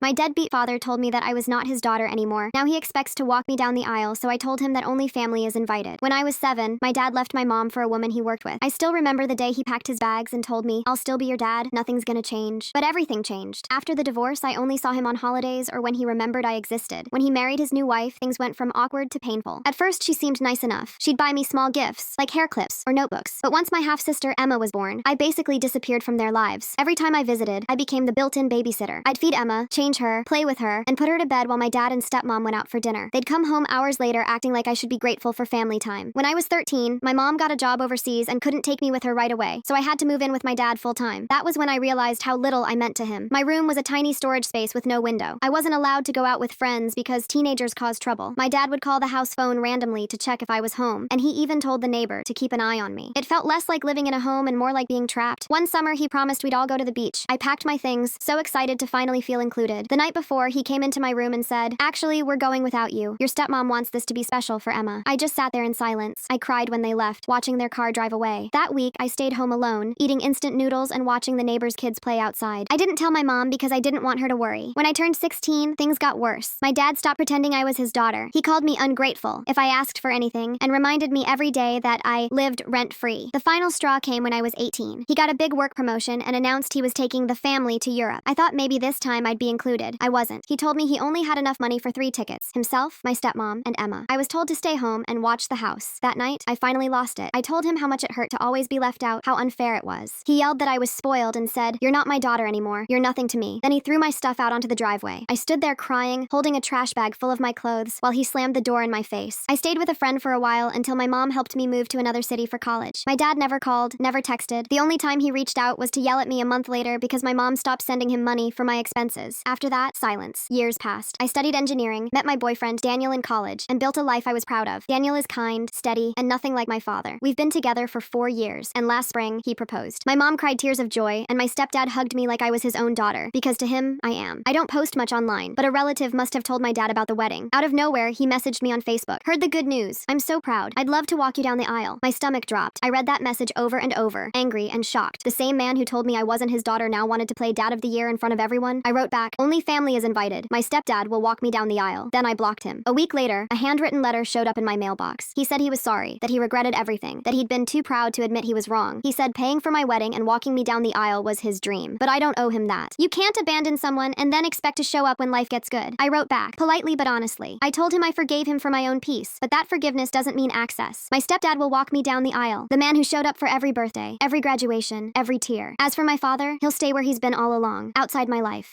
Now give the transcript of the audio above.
My deadbeat father told me that I was not his daughter anymore. Now he expects to walk me down the aisle, so I told him that only family is invited. When I was 7, my dad left my mom for a woman he worked with. I still remember the day he packed his bags and told me, "I'll still be your dad, nothing's gonna change." But everything changed. After the divorce, I only saw him on holidays or when he remembered I existed. When he married his new wife, things went from awkward to painful. At first, she seemed nice enough. She'd buy me small gifts, like hair clips or notebooks. But once my half-sister Emma was born, I basically disappeared from their lives. Every time I visited, I became the built-in babysitter. I'd feed Emma, change her, play with her, and put her to bed while my dad and stepmom went out for dinner. They'd come home hours later acting like I should be grateful for family time. When I was 13, my mom got a job overseas and couldn't take me with her right away, so I had to move in with my dad full-time. That was when I realized how little I meant to him. My room was a tiny storage space with no window. I wasn't allowed to go out with friends because teenagers cause trouble. My dad would call the house phone randomly to check if I was home, and he even told the neighbor to keep an eye on me. It felt less like living in a home and more like being trapped. One summer, he promised we'd all go to the beach. I packed my things, so excited to finally feel included. The night before, he came into my room and said, "Actually, we're going without you. Your stepmom wants this to be special for Emma." I just sat there in silence. I cried when they left, watching their car drive away. That week, I stayed home alone, eating instant noodles and watching the neighbors' kids play outside. I didn't tell my mom because I didn't want her to worry. When I turned 16, things got worse. My dad stopped pretending I was his daughter. He called me ungrateful if I asked for anything and reminded me every day that I lived rent-free. The final straw came when I was 18. He got a big work promotion and announced he was taking the family to Europe. I thought maybe this time I'd be included. I wasn't. He told me he only had enough money for 3 tickets: himself, my stepmom, and Emma. I was told to stay home and watch the house. That night, I finally lost it. I told him how much it hurt to always be left out, how unfair it was. He yelled that I was spoiled and said, "You're not my daughter anymore. You're nothing to me." Then he threw my stuff out onto the driveway. I stood there crying, holding a trash bag full of my clothes, while he slammed the door in my face. I stayed with a friend for a while until my mom helped me move to another city for college. My dad never called, never texted. The only time he reached out was to yell at me a month later because my mom stopped sending him money for my expenses. After that, silence. Years passed. I studied engineering, met my boyfriend, Daniel, in college, and built a life I was proud of. Daniel is kind, steady, and nothing like my father. We've been together for 4 years, and last spring, he proposed. My mom cried tears of joy, and my stepdad hugged me like I was his own daughter, because to him, I am. I don't post much online, but a relative must have told my dad about the wedding. Out of nowhere, he messaged me on Facebook. "Heard the good news. I'm so proud. I'd love to walk you down the aisle." My stomach dropped. I read that message over and over, angry and shocked. The same man who told me I wasn't his daughter now wanted to play Dad of the Year in front of everyone. I wrote back, "Only family is invited. My stepdad will walk me down the aisle." Then I blocked him. A week later, a handwritten letter showed up in my mailbox. He said he was sorry, that he regretted everything, that he'd been too proud to admit he was wrong. He said paying for my wedding and walking me down the aisle was his dream. But I don't owe him that. You can't abandon someone and then expect to show up when life gets good. I wrote back, politely but honestly. I told him I forgave him for my own peace, but that forgiveness doesn't mean access. My stepdad will walk me down the aisle, the man who showed up for every birthday, every graduation, every tear. As for my father, he'll stay where he's been all along, outside my life.